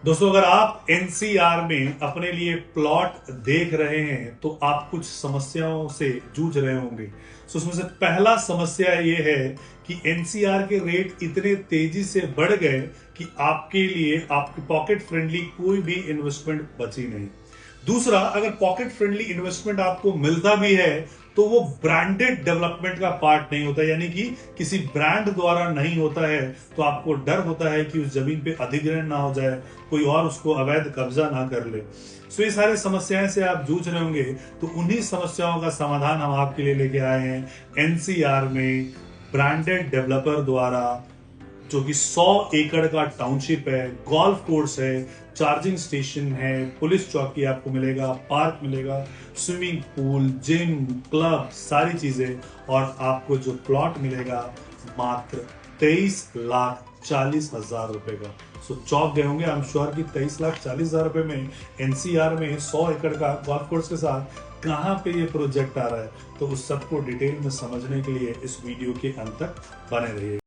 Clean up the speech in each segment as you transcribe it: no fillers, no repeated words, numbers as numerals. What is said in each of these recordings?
दोस्तों, अगर आप एनसीआर में अपने लिए प्लॉट देख रहे हैं तो आप कुछ समस्याओं से जूझ रहे होंगे। तो उसमें से पहला समस्या ये है कि एनसीआर के रेट इतने तेजी से बढ़ गए कि आपके लिए आपकी पॉकेट फ्रेंडली कोई भी इन्वेस्टमेंट बची नहीं। दूसरा, अगर पॉकेट फ्रेंडली इन्वेस्टमेंट आपको मिलता भी है तो वो ब्रांडेड डेवलपमेंट का पार्ट नहीं होता, यानी कि किसी ब्रांड द्वारा नहीं होता है। तो आपको डर होता है कि उस जमीन पे अधिग्रहण ना हो जाए, कोई और उसको अवैध कब्जा ना कर ले। सो ये सारी समस्याएं से आप जूझ रहे होंगे, तो उन्हीं समस्याओं का समाधान हम आपके लिए लेके आए हैं एनसीआर में ब्रांडेड डेवलपर द्वारा, जो कि 100 एकड़ का टाउनशिप है, गोल्फ कोर्स है, चार्जिंग स्टेशन है, पुलिस चौकी आपको मिलेगा, पार्क मिलेगा, स्विमिंग पूल, जिम, क्लब, सारी चीजें। और आपको जो प्लॉट मिलेगा मात्र 23,40,000 रुपए का। सो चौंक गए होंगे आई एम श्योर कि 23,40,000 रुपए में एनसीआर में 100 एकड़ का गोल्फ कोर्स के साथ कहां पे ये प्रोजेक्ट आ रहा है। तो उस सबको डिटेल में समझने के लिए इस वीडियो के अंत तक बने रहिए।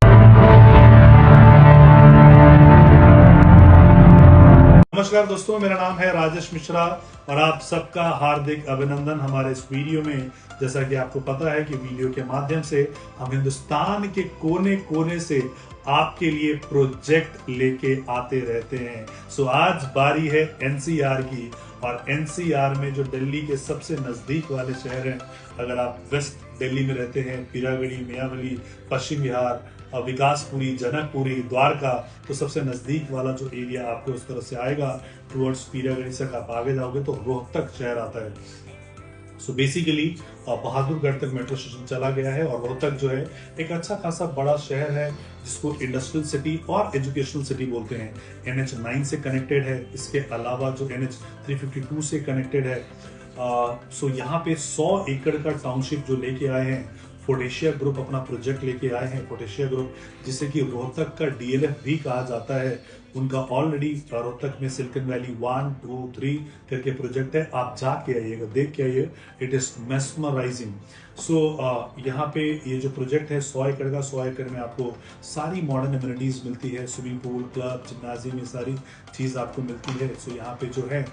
नमस्कार दोस्तों, मेरा नाम है राजेश मिश्रा और आप सबका हार्दिक अभिनंदन हमारे इस वीडियो में। जैसा कि आपको पता है कि वीडियो के माध्यम से हम हिंदुस्तान के कोने कोने से आपके लिए प्रोजेक्ट लेके आते रहते हैं। सो आज बारी है एनसीआर की, और एनसीआर में जो दिल्ली के सबसे नजदीक वाले शहर हैं, अगर आप वेस्ट दिल्ली में रहते हैं, पीरागढ़ी, मियावली, पश्चिम विहार, विकासपुरी, जनकपुरी, द्वारका, तो सबसे नजदीक वाला जो एरिया आपको उस तरफ से आएगा टुवर्ड्स पीरागढ़ी से आप आगे जाओगे तो रोहतक शहर आता है। सो बेसिकली बहादुरगढ़ तक मेट्रो स्टेशन चला गया है, और रोहतक जो है एक अच्छा खासा बड़ा शहर है जिसको इंडस्ट्रियल सिटी और एजुकेशनल सिटी बोलते हैं। NH9 से कनेक्टेड है, इसके अलावा जो NH352 से कनेक्टेड है। सो यहाँ पे 100 एकड़ का टाउनशिप जो लेके आए हैं फोर्टेशिया ग्रुप, अपना प्रोजेक्ट लेके आए हैं। फोर्टेशिया ग्रुप, जिसे कि रोहतक का DLF भी कहा जाता है, उनका ऑलरेडी रोहतक में सिलिकॉन वैली 1, 2, 3 करके प्रोजेक्ट है। आप जाके आइएगा, देख के आइए, इट इज मेस्मराइजिंग। सो यहाँ पे ये जो प्रोजेक्ट है 100 एकड़ का, 100 एकड़ में आपको सारी मॉडर्न एमिनिटीज मिलती है, स्विमिंग पूल, क्लब, जिम्नाजियम, ये सारी चीज आपको मिलती है। सो यहाँ पे जो है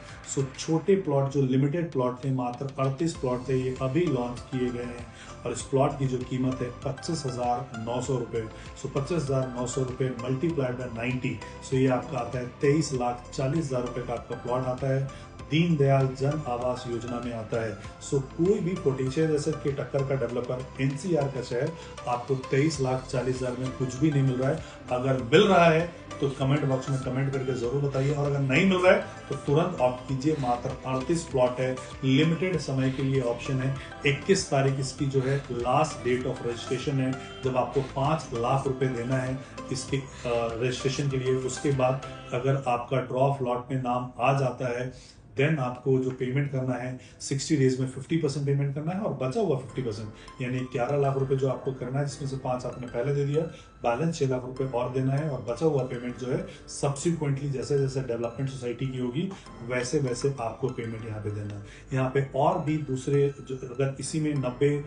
छोटे प्लॉट, जो लिमिटेड प्लॉट थे, मात्र 38 प्लॉट थे, ये अभी लॉन्च किए गए हैं। और इस प्लॉट की जो कीमत है 25,900 रुपए। सो 25,900 रुपए मल्टीप्लाइड बाय 90, सो ये आपका आता है 23,40,000 रुपए का आपका प्लॉट आता है। दीनदयाल जन आवास योजना में आता है। सो कोई भी पोटेंशियल जैसे के टक्कर का डेवलपर एनसीआर का शहर आपको 23,40,000 में कुछ भी नहीं मिल रहा है। अगर मिल रहा है तो कमेंट बॉक्स में कमेंट करके जरूर बताइए, और अगर नहीं मिल रहा है तो तुरंत ऑप्ट कीजिए। मात्र 38 प्लॉट है, लिमिटेड समय के लिए ऑप्शन है। 21 तारीख इसकी जो है लास्ट डेट ऑफ रजिस्ट्रेशन है, जब आपको 5 लाख रुपए देना है इसके रजिस्ट्रेशन के लिए। उसके बाद अगर आपका ड्रॉ ऑफ लॉट में नाम आ जाता है, देन आपको जो पेमेंट करना है 60 डेज में 50% पेमेंट करना है, और बचा हुआ 50% यानी 11 लाख रुपए जो आपको करना है, जिसमें से 5 आपने पहले दे दिया, बैलेंस 6 लाख रुपए और देना है। और बचा हुआ पेमेंट जो है सब्सिक्वेंटली जैसे जैसे डेवलपमेंट सोसाइटी की होगी वैसे वैसे आपको पेमेंट यहाँ पे देना है। यहाँ पे और भी दूसरे जो, अगर इसी में 90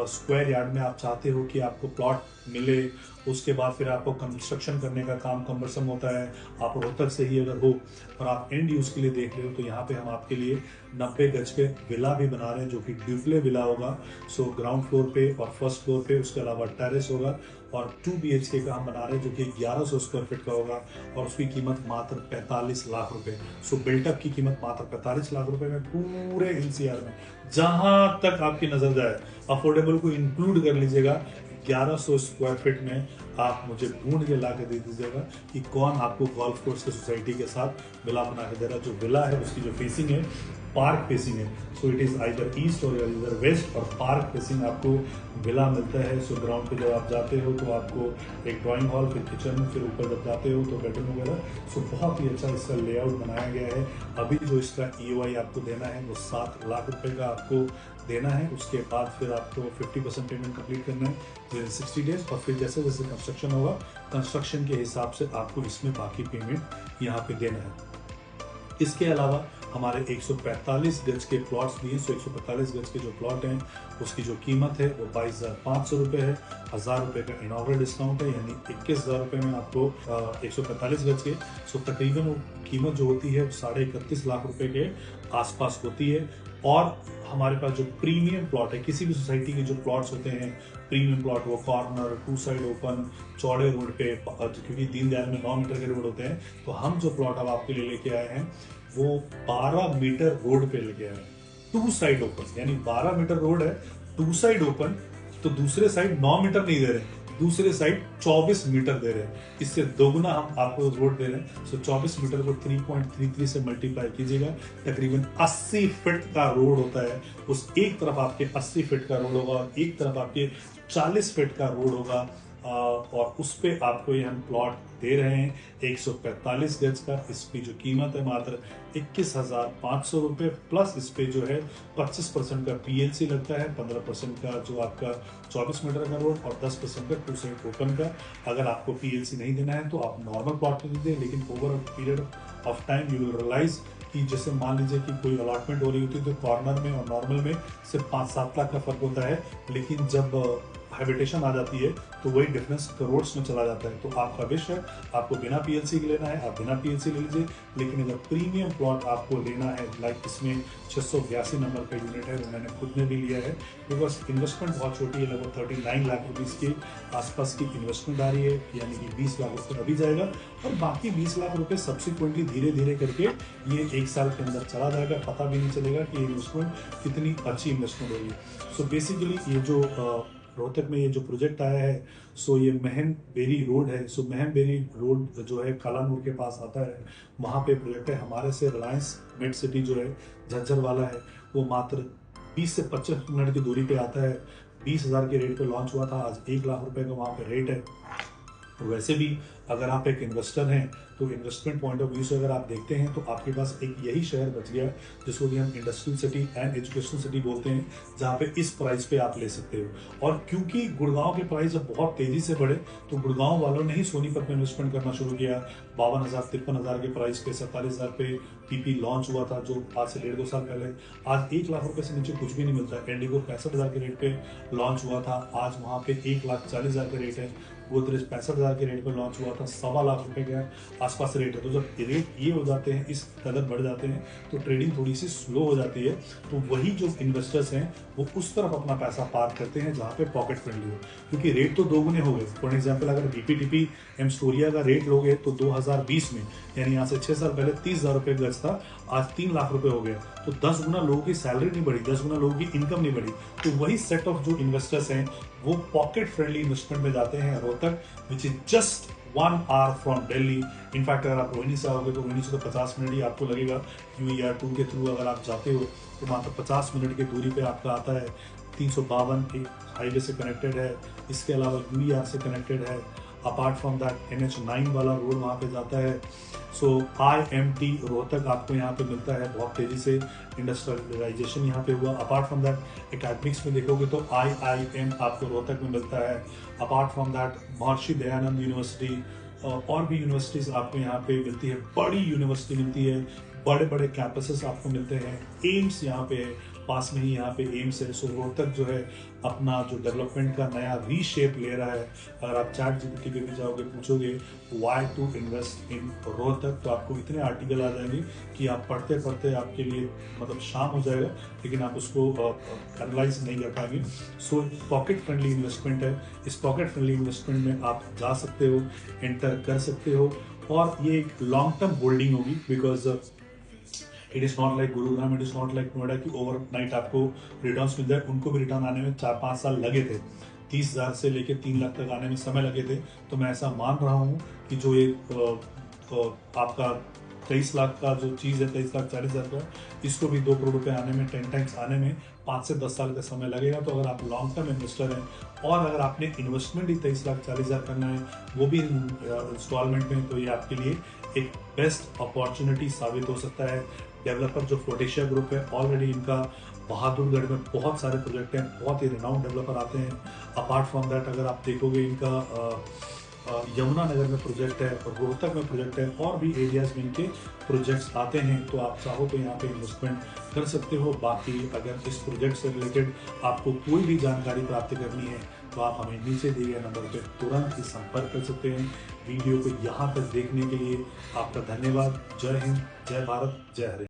स्क्वायर यार्ड में आप चाहते हो कि आपको प्लॉट मिले, उसके बाद फिर आपको कंस्ट्रक्शन करने का काम कमरसम होता है, आप रोहतक से ही अगर हो और आप एंड यूज के लिए देख रहे हो, तो यहाँ पे हम आपके लिए 90 गज पे विला भी बना रहे हैं, जो कि ड्यूप्ले विला होगा। सो ग्राउंड फ्लोर पे और फर्स्ट फ्लोर पे, उसके अलावा टेरेस होगा, और 2 BHK का हम बना रहे हैं जो कि 1100 स्क्वायर फीट का होगा, और उसकी कीमत मात्र 45 लाख रुपए। सो बिल्टअप की कीमत मात्र 45 लाख रुपए में पूरे एनसीआर में जहां तक आपकी नजर जाए, अफोर्डेबल को इंक्लूड कर लीजिएगा। 1100 स्क्वायर फीट में आप मुझे ढूंढ के ला के दे दीजिएगा कि कौन आपको गोल्फ कोर्स के सोसाइटी के साथ विला बना के दे रहा है। जो विला है उसकी जो फेसिंग है पार्क फेसिंग है, so it is either east और इधर वेस्ट, और पार्क फेसिंग आपको विला मिलता है। सो ग्राउंड पे जब आप जाते हो तो आपको एक ड्राइंग हॉल, फिर किचन, फिर ऊपर जब जाते हो तो बेडरूम वगैरह। सो बहुत ही अच्छा इसका लेआउट बनाया गया है। अभी जो इसका EOI आपको देना है वो 7 लाख रुपए का आपको देना है। उसके बाद फिर आपको 50% पेमेंट कंप्लीट करना है विद 60 डेज, और फिर जैसे जैसे कंस्ट्रक्शन होगा, कंस्ट्रक्शन के हिसाब से आपको इसमें बाकी पेमेंट यहाँ पे देना है। इसके अलावा हमारे 145 गज के प्लॉट्स दिए। 145 गज के जो प्लॉट हैं उसकी जो कीमत है वो 22,500 रुपये है। 1,000 रुपये का इनॉग्रेट डिस्काउंट है, यानी 21,000 रुपये में आपको 145 गज के तकरीबन वो कीमत जो होती है 31.5 लाख रुपए के आसपास होती है। और हमारे पास जो प्रीमियम प्लॉट है, किसी भी सोसाइटी के जो प्लॉट्स होते हैं प्रीमियम प्लॉट, वो कॉर्नर, 2 साइड ओपन, चौड़े रोड पे, क्योंकि दीनदयाल में 9 मीटर के रोड होते हैं, तो हम जो प्लॉट अब आपके लिए लेके आए हैं वो 12 मीटर रोड पे लेके आए हैं, 2 साइड ओपन, यानी 12 मीटर रोड है, 2 साइड ओपन, तो दूसरे साइड 9 मीटर नहीं दे रहे, दूसरे साइड 24 मीटर दे रहे हैं। इससे दोगुना हम आपको रोड दे रहे हैं। सो 24 मीटर को 3.33 से मल्टीप्लाई कीजिएगा, तकरीबन 80 फीट का रोड होता है। उस एक तरफ आपके 80 फीट का रोड होगा और एक तरफ आपके 40 फीट का रोड होगा, और उस पे आपको ये हम प्लॉट दे रहे हैं 145 गज का। इसकी जो कीमत है मात्र 21,500 रुपये, प्लस इस पे जो है 25% का पीएलसी लगता है, 15% का जो आपका 24 मीटर का रोड और 10% का 2 साइड ओपन का। अगर आपको पीएलसी नहीं देना है तो आप नॉर्मल प्लॉट में दीजिए, लेकिन over a period of time you will realise कि जैसे मान लीजिए कि कोई अलॉटमेंट हो रही होती है तो कॉर्नर में और नॉर्मल में सिर्फ 5-7 लाख का फर्क होता है, लेकिन जब हैबिटेशन आ जाती है तो वही डिफरेंस करोड़्स में चला जाता है। तो आपका विश है, आपको बिना पीएलसी के लेना है, आप बिना पीएलसी ले लीजिए। लेकिन अगर प्रीमियम प्लॉट आपको लेना है, लाइक इसमें 682 नंबर का यूनिट है, वो मैंने खुद ने भी लिया है, बिकॉज इन्वेस्टमेंट बहुत छोटी है, लगभग 39 लाख रुपीज़ के आसपास की इन्वेस्टमेंट आ रही है, यानी कि 20 लाख रुपये अभी जाएगा और बाकी 20 लाख रुपये सब्सिक्वेंटली धीरे धीरे करके ये 1 साल के अंदर चला जाएगा, पता भी नहीं चलेगा कि इन्वेस्टमेंट कितनी अच्छी इन्वेस्टमेंट होगी। सो बेसिकली ये जो रोहतक में ये जो प्रोजेक्ट आया है, सो ये महम बेरी रोड है। सो महम बेरी रोड जो है कालानूर के पास आता है, वहाँ पे प्रोजेक्ट है। हमारे से रिलायंस मेड सिटी जो है झज्जर वाला है, वो मात्र 20 से 25 मिनट की दूरी पे आता है। 20,000 के रेट पे लॉन्च हुआ था, आज 1 लाख रुपए का वहाँ पे रेट है। वैसे भी अगर आप एक इन्वेस्टर हैं तो इन्वेस्टमेंट पॉइंट ऑफ व्यू से अगर आप देखते हैं तो आपके पास एक यही शहर बच गया जिसको कि हम industrial city and educational city बोलते हैं, जहाँ पे इस प्राइस पे आप ले सकते हो। और क्योंकि गुड़गांव के प्राइस जब बहुत तेजी से बढ़े तो गुड़गांव वालों ने ही सोनीपत में इन्वेस्टमेंट करना शुरू किया। 52,000-53,000 के प्राइस पे 47,000 पे पीपी लॉन्च हुआ था, जो आज से 1.5-2 साल पहले। आज 1 लाख रुपए से नीचे कुछ भी नहीं मिलता। इंडिगो 65,000 के रेट पे लॉन्च हुआ था, आज वहाँ पे 1,40,000 का रेट है। गोदरेज 65,000 के रेट पे लॉन्च हुआ था, 1.25 लाख रुपए के आसपास रेट है। तो जब रेट ये हो जाते हैं, इस कदर बढ़ जाते हैं, तो ट्रेडिंग थोड़ी सी स्लो हो जाती है। तो वही जो इन्वेस्टर्स हैं वो उस तरफ अपना पैसा पार्क करते हैं जहाँ पे पॉकेट फ्रेंडली हो, क्योंकि रेट तो दोगुने हो गए। फॉर एग्जाम्पल अगर बीपीटीपी एमस्टोरिया का रेट लोगे तो 2020 में, यानी यहाँ से 6 साल पहले 30,000 रुपये गज था, आज 3 लाख रुपए हो गया। तो 10 गुना लोगों की सैलरी नहीं बढ़ी, 10 गुना लोगों की इनकम नहीं बढ़ी। तो वही सेट ऑफ जो इन्वेस्टर्स हैं वो पॉकेट फ्रेंडली इन्वेस्टमेंट में जाते हैं Rohtak, which is just 1 our from Delhi. In fact अगर आप रोहिणी से आओगे तो रोहिणी से तो 50 मिनट ही आपको लगेगा। UER2 के थ्रू अगर आप जाते हो तो मात्र 50 मिनट की दूरी पे आपका आता है। 352 एक हाईवे से कनेक्टेड है, इसके अलावा UER से कनेक्टेड है। अपार्ट फ्रॉम दैट NH9 वाला रोड वहाँ पे जाता है। सो IMT रोहतक आपको यहाँ पे मिलता है, बहुत तेजी से इंडस्ट्रियलाइजेशन यहाँ पे हुआ। अपार्ट फ्रॉम दैट एकेडमिक्स में देखोगे तो IIM आपको रोहतक में मिलता है। Apart from that Maharshi Dayanand university और भी यूनिवर्सिटीज आपको यहाँ पे मिलती है, बड़ी यूनिवर्सिटी मिलती है, बड़े बड़े कैंपसेस आपको मिलते हैं। एम्स यहाँ पे है, पास में ही यहाँ पे एम्स है। सो रोहतक जो है अपना जो डेवलपमेंट का नया रीशेप ले रहा है। अगर आप ChatGPT पे भी जाओगे, पूछोगे why to invest in Rohtak, तो आपको इतने आर्टिकल आ जाएंगे कि आप पढ़ते पढ़ते आपके लिए मतलब शाम हो जाएगा, लेकिन आप उसको एनालाइज नहीं कर पाएंगे। सो पॉकेट फ्रेंडली इन्वेस्टमेंट है। इस पॉकेट फ्रेंडली इन्वेस्टमेंट में आप जा सकते हो, एंटर कर सकते हो, और ये एक लॉन्ग टर्म होल्डिंग होगी, because it is not like Gurugram, it is not like Noida की ओवरनाइट आपको रिटर्न्स मिल जाए। उनको भी रिटर्न आने में 4-5 साल लगे थे, 30,000 से लेके 3 लाख तक आने में समय लगे थे। तो मैं ऐसा मान रहा हूँ कि जो ये आपका 23 लाख का जो चीज़ है, 23,40,000 का, इसको भी 2 करोड़ रुपए आने में, 10 टाइम्स आने में 5 से 10 साल का समय लगेगा। तो अगर आप लॉन्ग टर्म इन्वेस्टर हैं और अगर आपने इन्वेस्टमेंट ही 23,40,000 करना है, वो भी इंस्टॉलमेंट में, तो ये आपके लिए एक बेस्ट अपॉर्चुनिटी साबित हो सकता है। डेवलपर जो फोर्टिशिया ग्रुप है, ऑलरेडी इनका बहादुरगढ़ में बहुत सारे प्रोजेक्ट हैं, बहुत ही रिनाउंड डेवलपर आते हैं। अपार्ट फ्रॉम दैट अगर आप देखोगे इनका यमुनानगर में प्रोजेक्ट है और रोहतक में प्रोजेक्ट है, और भी एरियाज में इनके प्रोजेक्ट्स आते हैं। तो आप चाहो तो यहाँ पे इन्वेस्टमेंट कर सकते हो। बाकी अगर इस प्रोजेक्ट से रिलेटेड आपको कोई भी जानकारी प्राप्त करनी है तो आप हमें नीचे दिए गए नंबर पर तुरंत ही संपर्क कर सकते हैं। वीडियो को यहाँ तक देखने के लिए आपका धन्यवाद। जय हिंद, जय भारत, जय हरियाणा।